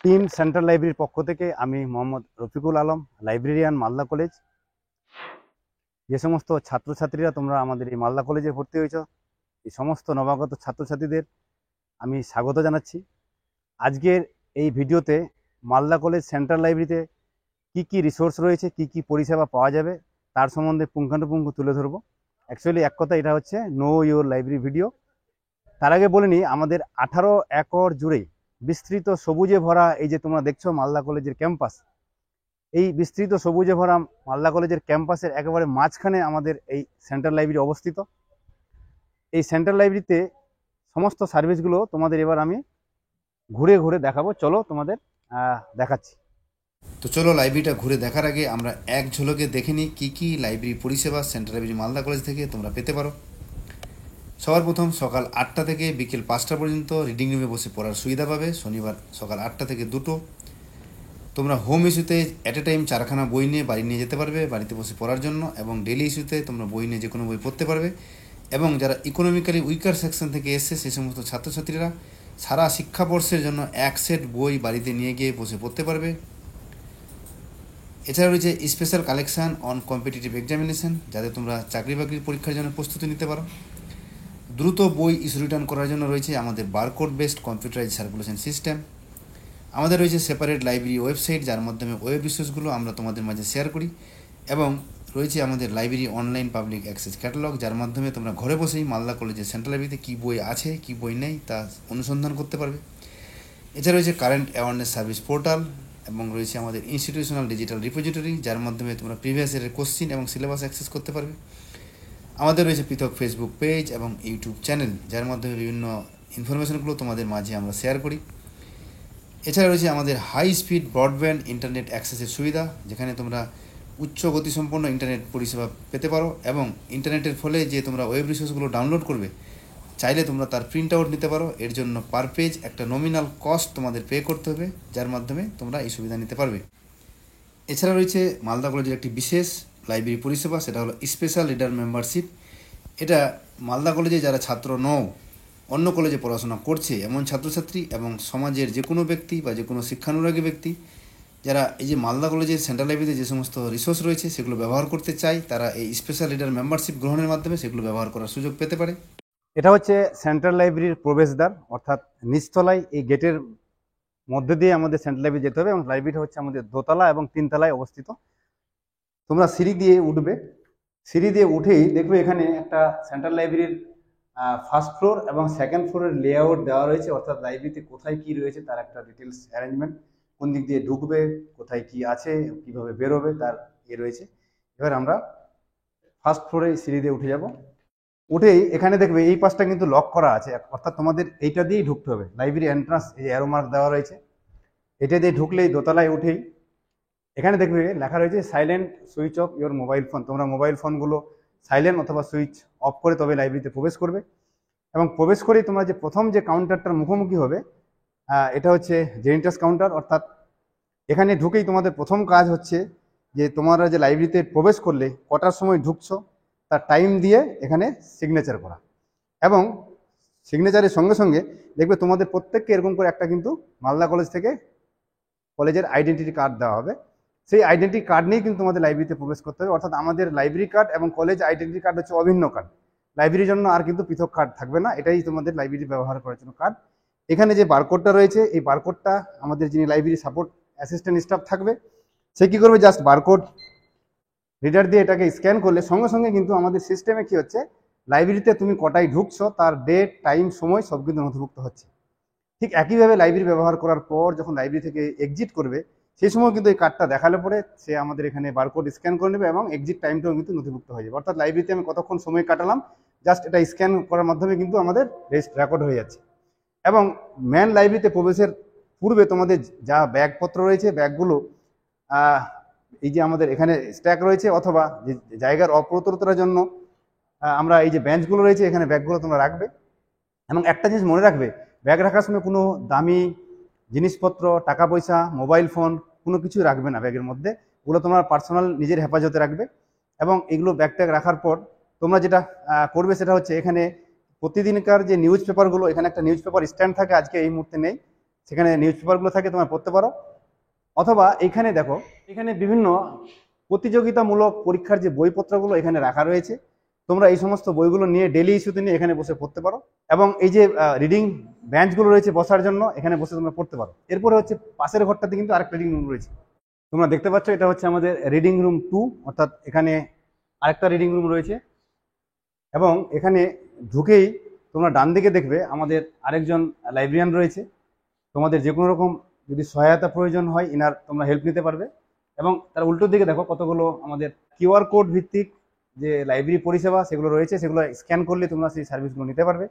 Team central লাইব্রেরির পক্ষ থেকে আমি মোহাম্মদ রফিকুল আলম, লাইব্রেরিয়ান, মালদা কলেজ। যে সমস্ত ছাত্রছাত্রীরা তোমরা আমাদের এই মালদা কলেজে ভর্তি হয়েছ, এই সমস্ত নবাগত ছাত্রছাত্রীদের আমি স্বাগত জানাচ্ছি। আজকের এই ভিডিওতে মালদা কলেজ সেন্ট্রাল লাইব্রেরিতে কি কি রিসোর্স রয়েছে, কি কি পরিষেবা পাওয়া যাবে তার সম্বন্ধে পুঙ্খানুপুঙ্খ তুলে ধরবো। অ্যাকচুয়ালি এক কথা এটা হচ্ছে নো ইউর লাইব্রেরি ভিডিও। তার আগে বলে নিই, আমাদের 18 একর জুড়ে বিস্তৃত সবুজে ভরা এই যে তোমরা দেখছো মালদা কলেজের ক্যাম্পাস, এই বিস্তৃত সবুজে ভরা মালদা কলেজের ক্যাম্পাসের একেবারে মাঝখানে আমাদের এই সেন্ট্রাল লাইব্রেরি অবস্থিত। এই সেন্ট্রাল লাইব্রেরিতে সমস্ত সার্ভিসগুলো তোমাদের এবার আমি ঘুরে ঘুরে দেখাবো। চলো তোমাদের দেখাচ্ছি। তো চলো লাইব্রেরিটা ঘুরে দেখার আগে আমরা এক ঝলকে দেখে নিই কী কী লাইব্রেরি পরিষেবা সেন্ট্রাল লাইব্রেরি মালদা কলেজ থেকে তোমরা পেতে পারো। সবার প্রথম সকাল 8টা থেকে বিকেল 5টা পর্যন্ত রিডিং রুমে বসে পড়ার সুবিধা পাবে। শনিবার সকাল 8টা থেকে 2টো তোমরা হোম ইস্যুতে অ্যাট এ টাইম 4খানা বই নিয়ে বাড়ি নিয়ে যেতে পারবে বাড়িতে বসে পড়ার জন্য, এবং ডেলি ইস্যুতে তোমরা বই নিয়ে যে কোনো বই পড়তে পারবে। এবং যারা ইকোনমিক্যালি উইকার সেকশন থেকে এসছে সেই সমস্ত ছাত্রছাত্রীরা সারা শিক্ষাবর্ষের জন্য এক সেট বই বাড়িতে নিয়ে গিয়ে বসে পড়তে পারবে। এছাড়া রয়েছে special collection on competitive examination, যাতে তোমরা চাকরি বাকরির পরীক্ষার জন্য প্রস্তুতি নিতে পারো। দ্রুত বই ইস্যু রিটার্ন করার জন্য রয়েছে আমাদের barcode based computerise circulation system. আমাদের রয়েছে সেপারেট লাইব্রেরি ওয়েবসাইট, যার মাধ্যমে ওয়েব রিসোর্সগুলো আমরা তোমাদের মাঝে শেয়ার করি। এবং রয়েছে আমাদের library online public access catalogue, যার মাধ্যমে তোমরা ঘরে বসেই মালদা কলেজের সেন্ট্রাল লাইব্রেরিতে কী বই আছে কী বই নেই তা অনুসন্ধান করতে পারবে। এছাড়া রয়েছে কারেন্ট অ্যাওয়ারনেস সার্ভিস পোর্টাল, এবং রয়েছে আমাদের ইনস্টিটিউশনাল ডিজিটাল রিপোজিটরি, যার মাধ্যমে তোমরা প্রিভিয়াস ইয়ারের কোশ্চিন এবং সিলেবাস অ্যাক্সেস করতে পারবে। আমাদের রয়েছে পৃথক ফেসবুক পেজ এবং ইউটিউব চ্যানেল, যার মাধ্যমে বিভিন্ন ইনফরমেশনগুলো তোমাদের মাঝে আমরা শেয়ার করি। এছাড়া রয়েছে আমাদের হাই স্পিড ব্রডব্যান্ড ইন্টারনেট অ্যাক্সেসের সুবিধা, যেখানে তোমরা উচ্চ গতিসম্পন্ন ইন্টারনেট পরিষেবা পেতে পারো। এবং ইন্টারনেটের ফলে যে তোমরা ওয়েব রিসোর্সগুলো ডাউনলোড করবে, চাইলে তোমরা তার প্রিন্ট আউট নিতে পারো। এর জন্য পার পেজ একটা নমিনাল কস্ট তোমাদের পে করতে হবে, যার মাধ্যমে তোমরা এই সুবিধা নিতে পারবে। এছাড়া রয়েছে মালদা কলেজের একটি বিশেষ লাইব্রেরি পরিষেবা, সেটা হলো স্পেশাল রিডার মেম্বারশিপ। এটা মালদা কলেজে যারা ছাত্র নও, অন্য কলেজে পড়াশোনা করছে এমন ছাত্রছাত্রী এবং সমাজের যে কোনো ব্যক্তি বা যে কোনো শিক্ষানুরাগী ব্যক্তি যারা এই যে মালদা কলেজের সেন্ট্রাল লাইব্রেরিতে যে সমস্ত রিসোর্স রয়েছে সেগুলো ব্যবহার করতে চায়, তারা এই স্পেশাল রিডার মেম্বারশিপ গ্রহণের মাধ্যমে সেগুলো ব্যবহার করার সুযোগ পেতে পারে। এটা হচ্ছে সেন্ট্রাল লাইব্রেরির প্রবেশদ্বার, অর্থাৎ নিচতলায় এই গেটের মধ্যে দিয়ে আমাদের সেন্ট্রাল লাইব্রেরি যেতে হবে, এবং লাইব্রেরিটা হচ্ছে আমাদের দোতলা এবং 3তলায় অবস্থিত। তোমরা সিঁড়ি দিয়ে উঠবে, সিঁড়ি দিয়ে উঠেই দেখবে এখানে একটা সেন্ট্রাল লাইব্রেরির ফার্স্ট ফ্লোর এবং সেকেন্ড ফ্লোরের লেআউট দেওয়া রয়েছে, অর্থাৎ লাইব্রেরিতে কোথায় কি রয়েছে তার একটা ডিটেলস অ্যারেঞ্জমেন্ট, কোন দিক দিয়ে ঢুকবে, কোথায় কি আছে, কিভাবে বেরোবে তার রয়েছে। এবার আমরা ফার্স্ট ফ্লোরে সিঁড়ি দিয়ে উঠে যাব। উঠেই এখানে দেখবে এই পাশটা কিন্তু লক করা আছে, অর্থাৎ তোমাদের এইটা দিয়েই ঢুকতে হবে। লাইব্রেরি এন্ট্রান্স এই অ্যারো মার্ক দেওয়া রয়েছে, এটা দিয়ে ঢুকলেই দোতলায় উঠেই এখানে দেখবে লেখা রয়েছে silent switch off your mobile phone. তোমরা মোবাইল ফোনগুলো সাইলেন্ট অথবা সুইচ অফ করে তবে লাইব্রেরিতে প্রবেশ করবে। এবং প্রবেশ করেই তোমরা যে প্রথম যে কাউন্টারটার মুখোমুখি হবে, এটা হচ্ছে জেনিটাস কাউন্টার। অর্থাৎ এখানে ঢুকেই তোমাদের প্রথম কাজ হচ্ছে যে তোমরা যে লাইব্রেরিতে প্রবেশ করলে কটার সময় ঢুকছো তার টাইম দিয়ে এখানে সিগনেচার করা। এবং সিগনেচারের সঙ্গে সঙ্গে দেখবে তোমাদের প্রত্যেককে এরকম করে একটা কিন্তু মালদা কলেজ থেকে কলেজের আইডেন্টিটি কার্ড দেওয়া হবে। সেই আইডেন্টি কার্ড নিয়েই কিন্তু তোমাদের লাইব্রেরিতে প্রবেশ করতে হবে। অর্থাৎ আমাদের লাইব্রেরি কার্ড এবং কলেজ আইডেন্টি কার্ড হচ্ছে অভিন্ন কার্ড, লাইব্রেরির জন্য আর কিন্তু পৃথক কার্ড থাকবে না, এটাই তোমাদের লাইব্রেরি ব্যবহার করার জন্য কার্ড। এখানে যে বারকোডটা রয়েছে, এই বারকোডটা আমাদের যিনি লাইব্রেরি সাপোর্ট অ্যাসিস্ট্যান্ট স্টাফ থাকবে সে কী করবে, জাস্ট বারকোড রিডার দিয়ে এটাকে স্ক্যান করলে সঙ্গে সঙ্গে কিন্তু আমাদের সিস্টেমে কি হচ্ছে, লাইব্রেরিতে তুমি কটায় ঢুকছো তার ডেট, টাইম, সময় সব কিন্তু নথিভুক্ত হচ্ছে। ঠিক একইভাবে লাইব্রেরি ব্যবহার করার পর যখন লাইব্রেরি থেকে এক্সিট করবে সেই সময় কিন্তু এই কার্ডটা দেখালে পরে সে আমাদের এখানে বারকোড স্ক্যান করে নেবে এবং এক্সিট টাইমটাও কিন্তু নথিভুক্ত হয়ে যাবে। অর্থাৎ লাইব্রেরিতে আমি কতক্ষণ সময় কাটালাম জাস্ট এটা স্ক্যান করার মাধ্যমে কিন্তু আমাদের রেকর্ড হয়ে যাচ্ছে। এবং মেন লাইব্রেরিতে প্রবেশের পূর্বে তোমাদের যা ব্যাগপত্র রয়েছে, ব্যাগগুলো এই যে আমাদের এখানে স্ট্যাক রয়েছে, অথবা যে জায়গার অপ্রতুলতার জন্য আমরা এই যে বেঞ্চগুলো রয়েছে এখানে ব্যাগগুলো তোমরা রাখবে। এবং একটা জিনিস মনে রাখবে, ব্যাগ রাখার সময় কোনো দামি জিনিসপত্র, টাকা পয়সা, মোবাইল ফোন কোনো কিছু রাখবে না ব্যাগের মধ্যে, ওগুলো তোমার পার্সোনাল নিজের হেফাজতে রাখবে। এবং এগুলো ব্যাগ ট্যাগ রাখার পর তোমরা যেটা করবে সেটা হচ্ছে এখানে প্রতিদিনকার যে নিউজ পেপারগুলো, এখানে একটা নিউজ পেপার স্ট্যান্ড থাকে, আজকে এই মুহূর্তে নেই, সেখানে নিউজ পেপারগুলো থাকে, তোমরা পড়তে পারো। অথবা এখানে দেখো, এখানে বিভিন্ন প্রতিযোগিতামূলক পরীক্ষার যে বইপত্রগুলো এখানে রাখা রয়েছে, তোমরা এই সমস্ত বইগুলো নিয়ে ডেলি ইস্যুতে নিয়ে এখানে বসে পড়তে পারো। এবং এই যে রিডিং বেঞ্চগুলো রয়েছে বসার জন্য, এখানে বসে তোমরা পড়তে পারো। এরপরে হচ্ছে পাশের ঘরটাতে কিন্তু আরেকটা রিডিং রুম রয়েছে, তোমরা দেখতে পাচ্ছ, এটা হচ্ছে আমাদের রিডিং রুম 2, অর্থাৎ এখানে আরেকটা রিডিং রুম রয়েছে। এবং এখানে ঢুকেই তোমরা ডান দিকে দেখবে আমাদের আরেকজন লাইব্রেরিয়ান রয়েছে। তোমাদের যে কোনো রকম যদি সহায়তা প্রয়োজন হয় ইনার তোমরা হেল্প নিতে পারবে। এবং তার উল্টো দিকে দেখো কতগুলো আমাদের কিউআর কোড ভিত্তিক যে লাইব্রেরি পরিষেবা সেগুলো রয়েছে, সেগুলো স্ক্যান করলে তোমরা সেই সার্ভিসগুলো নিতে পারবে।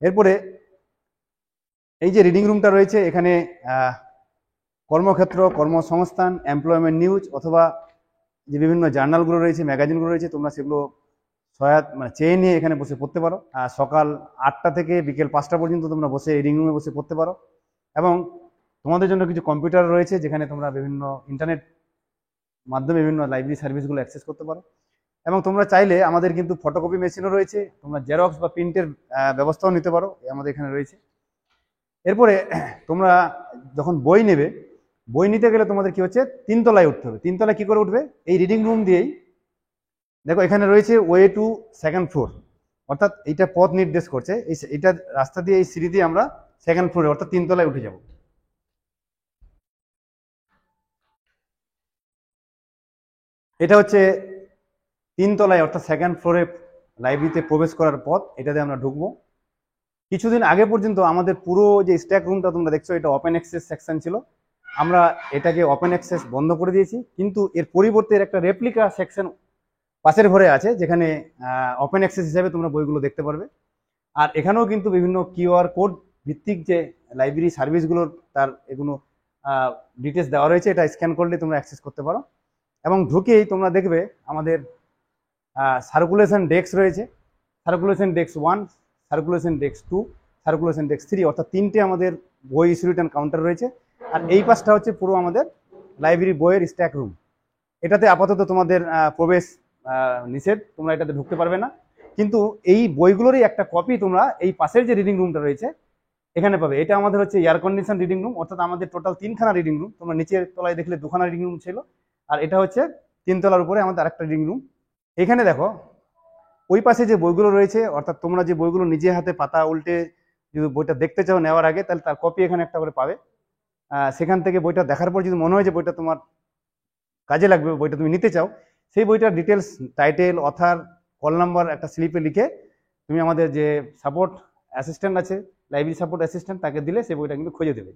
এরপরে এই যে রিডিং রুমটা রয়েছে, এখানে কর্মক্ষেত্র, কর্মসংস্থান, এমপ্লয়মেন্ট নিউজ অথবা যে বিভিন্ন জার্নালগুলো রয়েছে, ম্যাগাজিনগুলো রয়েছে, তোমরা সেগুলো চেয়ে নিয়ে এখানে বসে পড়তে পারো। সকাল 8টা থেকে বিকেল 5টা পর্যন্ত তোমরা বসে রিডিং রুমে বসে পড়তে পারো। এবং তোমাদের জন্য কিছু কম্পিউটার রয়েছে, যেখানে তোমরা বিভিন্ন ইন্টারনেট মাধ্যমে বিভিন্ন লাইব্রেরি সার্ভিসগুলো অ্যাক্সেস করতে পারো। এবং তোমরা চাইলে আমাদের কিন্তু ফটোকপি মেশিনও রয়েছে, তোমরা জেরক্স বা প্রিন্টের ব্যবস্থাও নিতে পারো, আমাদের এখানে রয়েছে। এরপরে তোমরা যখন বই নেবে, বই নিতে গেলে তোমাদের কি হচ্ছে, 3তলায় উঠতে হবে। 3তলায় কি করে উঠবে, এই রিডিং রুম দিয়েই দেখো এখানে রয়েছে ওয়ে টু সেকেন্ড ফ্লোর, অর্থাৎ এইটা পথ নির্দেশ করছে, এইটা রাস্তা দিয়ে, এই সিঁড়ি দিয়ে আমরা সেকেন্ড ফ্লোরে অর্থাৎ 3তলায় উঠে যাব। এটা হচ্ছে 3তলায় অর্থাৎ সেকেন্ড ফ্লোরে লাইব্রেরিতে প্রবেশ করার পথ, এটাতে আমরা ঢুকবো। কিছুদিন আগে পর্যন্ত আমাদের পুরো যে স্ট্যাক রুমটা তোমরা দেখছো, এটা ওপেন অ্যাক্সেস সেকশন ছিল। আমরা এটাকে ওপেন অ্যাক্সেস বন্ধ করে দিয়েছি, কিন্তু এর পরিবর্তে একটা রেপ্লিকা সেকশন পাশের ঘরে আছে, যেখানে ওপেন অ্যাক্সেস হিসেবে তোমরা বইগুলো দেখতে পারবে। আর এখানেও কিন্তু বিভিন্ন কিউআর কোড ভিত্তিক যে লাইব্রেরি সার্ভিসগুলোর তার এগুলো ডিটেলস দেওয়া রয়েছে, এটা স্ক্যান করলে তোমরা অ্যাক্সেস করতে পারো। এবং ঢুকেই তোমরা দেখবে আমাদের সার্কুলেশন ডেস্ক রয়েছে, circulation desk 1, circulation desk 2, circulation desk 3, অর্থাৎ 3টে আমাদের বই ইস্যু রিটার্ন কাউন্টার রয়েছে। আর এই পাশটা হচ্ছে পুরো আমাদের লাইব্রেরি বইয়ের স্ট্যাক রুম। এটাতে আপাতত তোমাদের প্রবেশ নিষেধ, তোমরা এটাতে ঢুকতে পারবে না। কিন্তু এই বইগুলোরই একটা কপি তোমরা এই পাশের যে রিডিং রুমটা রয়েছে এখানে পাবে। এটা আমাদের হচ্ছে এয়ার কন্ডিশন রিডিং রুম, অর্থাৎ আমাদের টোটাল 3খানা রিডিং রুম। তোমরা নিচের তলায় দেখলে 2খানা রিডিং রুম ছিল, আর এটা হচ্ছে 3তলার উপরে আমাদের আরেকটা রিডিং রুম। এখানে দেখো ওই পাশে যে বইগুলো রয়েছে, অর্থাৎ তোমরা যে বইগুলো নিজে হাতে পাতা উল্টে যদি বইটা দেখতে চাও নেওয়ার আগে, তাহলে তার কপি এখানে একটা করে পাবে। সেখান থেকে বইটা দেখার পর যদি মনে হয় যে বইটা তোমার কাজে লাগবে, বইটা তুমি নিতে চাও, সেই বইটার details, title, other, call number একটা স্লিপে লিখে তুমি আমাদের যে সাপোর্ট অ্যাসিস্ট্যান্ট আছে, লাইব্রেরি সাপোর্ট অ্যাসিস্ট্যান্ট, তাকে দিলে সেই বইটা কিন্তু খুঁজে দেবে।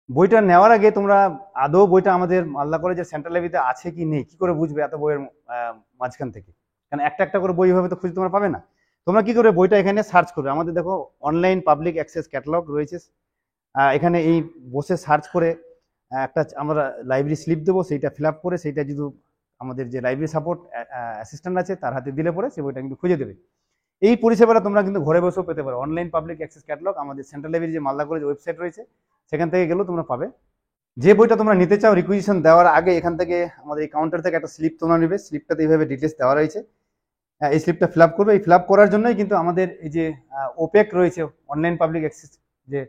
বইটা নেওয়ার আগে তোমরা আদৌ বইটা আমাদের মালদা কলেজের সেন্ট্রাল লাইব্রেরিতে আছে কি নেই কি করে বুঝবে এত বইয়ের মাঝখান থেকে? কারণ একটা একটা করে বই ভাবে তো খুঁজে তোমরা পাবে না। তোমরা কি করে বইটা এখানে সার্চ করবে? আমাদের দেখো অনলাইন পাবলিক অ্যাক্সেস ক্যাটালগ রয়েছে, এখানে এই বসে সার্চ করে একটা আমরা লাইব্রেরি স্লিপ দেবো, সেইটা ফিল আপ করে সেইটা যদি আমাদের যে লাইব্রেরি সাপোর্ট অ্যাসিস্ট্যান্ট আছে তার হাতে দিলে পরে সেই বইটা কিন্তু খুঁজে দেবে। এই পরিষেবাটা তোমরা কিন্তু ঘরে বসেও পেতে পারো। অনলাইন পাবলিক অ্যাক্সেস ক্যাটালগ আমাদের সেন্ট্রাল লাইব্রেরি যে মালদা কলেজ ওয়েবসাইট রয়েছে, সেখান থেকে গেলেও তোমরা পাবে। যে বইটা তোমরা নিতে চাও রিকুইজিশন দেওয়ার আগে এখান থেকে আমাদের এই কাউন্টার থেকে একটা স্লিপ তোমরা নেবে। স্লিপটাতে এইভাবে ডিটেলস দেওয়া রয়েছে, এই স্লিপটা ফিল আপ করবে। এই ফিল আপ করার জন্যই কিন্তু আমাদের এই যে ওপেক রয়েছে অনলাইন পাবলিক অ্যাক্সেস যে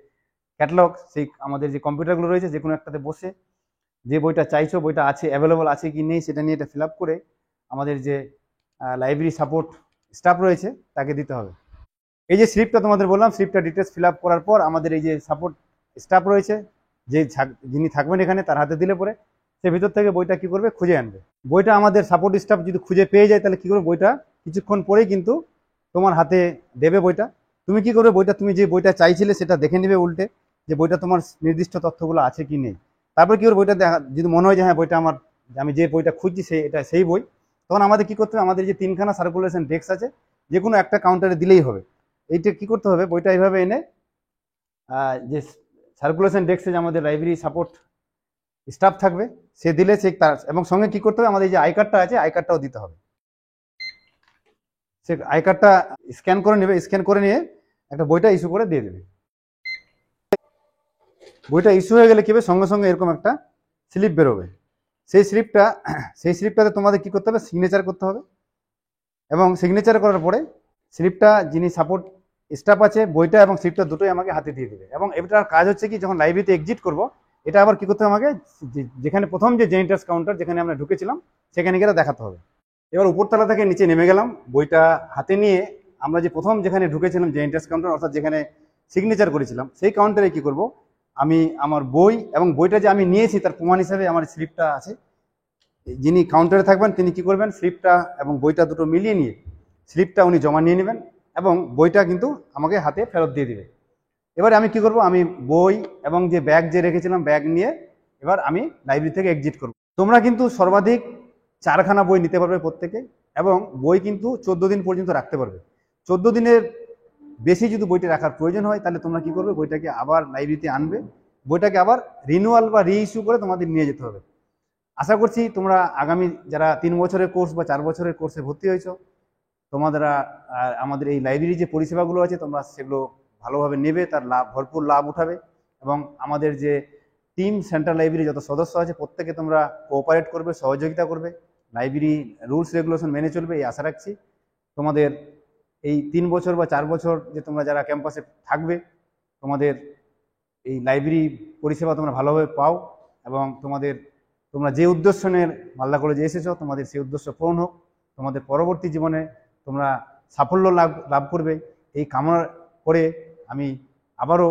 ক্যাটালগ, সেই আমাদের যে কম্পিউটারগুলো রয়েছে, যে কোনো একটাতে বসে যে বইটা চাইছো বইটা আছে, অ্যাভেলেবল আছে কি নেই সেটা নিয়ে এটা ফিল আপ করে আমাদের যে লাইব্রেরি সাপোর্ট স্টাফ রয়েছে তাকে দিতে হবে। এই যে স্লিপটা তোমাদের বললাম, স্লিপটা ডিটেলস ফিল আপ করার পর আমাদের এই যে সাপোর্ট স্টাফ রয়েছে, যে যিনি থাকবেন এখানে, তার হাতে দিলে পরে সে ভিতর থেকে বইটা কি করবে, খুঁজে আনবে। বইটা আমাদের সাপোর্ট স্টাফ যদি খুঁজে পেয়ে যায় তাহলে কি করবে, বইটা কিছুক্ষণ পরেই কিন্তু তোমার হাতে দেবে বইটা। তুমি কি করবে, বইটা তুমি যে বইটা চাইছিলে সেটা দেখে নিবে উল্টে, যে বইটা তোমার নির্দিষ্ট তথ্যগুলো আছে কি নেই। তারপর কি করবে, বইটা যদি মনে হয় যে হ্যাঁ বইটা আমার, আমি যে বইটা খুঁজছি এটা সেই বই, তখন আমাদের কি করতে হবে, আমাদের যে 3খানা সার্কুলেশন ডেস্ক আছে যে কোনো একটা কাউন্টারে দিলেই হবে। এইটা কি করতে হবে, বইটা এইভাবে এনে যে সার্কুলেশন ডেস্কে যে আমাদের লাইব্রেরি সাপোর্ট স্টাফ থাকবে সে দিলে সে তার, এবং সঙ্গে কি করতে হবে, আমাদের যে আই কার্ডটা আছে আই কার্ডটাও দিতে হবে। সে আই কার্ডটা স্ক্যান করে নেবে, স্ক্যান করে নিয়ে একটা বইটা ইস্যু করে দিয়ে দেবে। বইটা ইস্যু হয়ে গেলে কি হবে, সঙ্গে সঙ্গে এরকম একটা স্লিপ বেরোবে। সেই স্লিপটাতে তোমাদের কি করতে হবে, সিগনেচার করতে হবে। এবং সিগনেচার করার পরে স্লিপটা যিনি সাপোর্ট স্টাফ আছে, বইটা এবং স্লিপটা দুটোই আমাকে হাতে দিয়ে দেবে। এবং এটার কাজ হচ্ছে কি, যখন লাইব্রেরিতে এক্সিট করব, এটা আবার কি করতে হবে আমাকে, যেখানে প্রথম যে জেনিটার্স কাউন্টার যেখানে আমরা ঢুকেছিলাম সেখানে গিয়ে দেখাতে হবে। এবার উপরতলা থেকে নিচে নেমে গেলাম, বইটা হাতে নিয়ে আমরা যে প্রথম যেখানে ঢুকেছিলাম জেনিটার্স কাউন্টার, অর্থাৎ যেখানে সিগনেচার করেছিলাম, সেই কাউন্টারে কি করব, আমি আমার বই এবং বইটা যে আমি নিয়েছি তার প্রমাণ হিসাবে আমার স্লিপটা আছে। যিনি কাউন্টারে থাকবেন তিনি কি করবেন, স্লিপটা এবং বইটা দুটো মিলিয়ে নিয়ে স্লিপটা উনি জমা নিয়ে নেবেন এবং বইটা কিন্তু আমাকে হাতে ফেরত দিয়ে দিবে। এবারে আমি কি করব, আমি বই এবং যে ব্যাগ যে রেখেছিলাম ব্যাগ নিয়ে এবার আমি লাইব্রেরি থেকে এক্সিট করব। তোমরা কিন্তু সর্বাধিক 4খানা বই নিতে পারবে প্রত্যেকে, এবং বই কিন্তু 14 দিন পর্যন্ত রাখতে পারবে। 14 দিনের বেশি যদি বইটা রাখার প্রয়োজন হয় তাহলে তোমরা কি করবে, বইটাকে আবার লাইব্রেরিতে আনবে, বইটাকে আবার রিনিউয়াল বা রিইস্যু করে তোমাদের নিয়ে যেতে হবে। আশা করছি তোমরা আগামী যারা 3 বছরের কোর্স বা 4 বছরের কোর্সে ভর্তি হয়েছো, তোমাদের আমাদের এই লাইব্রেরি যে পরিষেবাগুলো আছে তোমরা সেগুলো ভালোভাবে নেবে, তার ভরপুর লাভ উঠাবে। এবং আমাদের যে টিম সেন্ট্রাল লাইব্রেরি যত সদস্য আছে প্রত্যেকে তোমরা কোঅপারেট করবে, সহযোগিতা করবে, লাইব্রেরি রুলস রেগুলেশন মেনে চলবে, এই আশা রাখছি। তোমাদের এই 3 বছর বা 4 বছর যে তোমরা যারা ক্যাম্পাসে থাকবে, তোমাদের এই লাইব্রেরি পরিষেবা তোমরা ভালোভাবে পাও, এবং তোমরা যে উদ্দেশ্য নিয়ে মালদা কলেজে এসেছো তোমাদের সেই উদ্দেশ্য পূরণ হোক, তোমাদের পরবর্তী জীবনে তোমরা সাফল্য লাভ করবে, এই কামনা করে আমি আবারও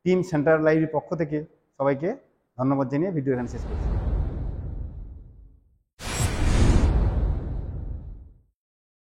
টিম সেন্ট্রাল লাইব্রেরির পক্ষ থেকে সবাইকে ধন্যবাদ জানিয়ে ভিডিও এখানে শেষ করছি।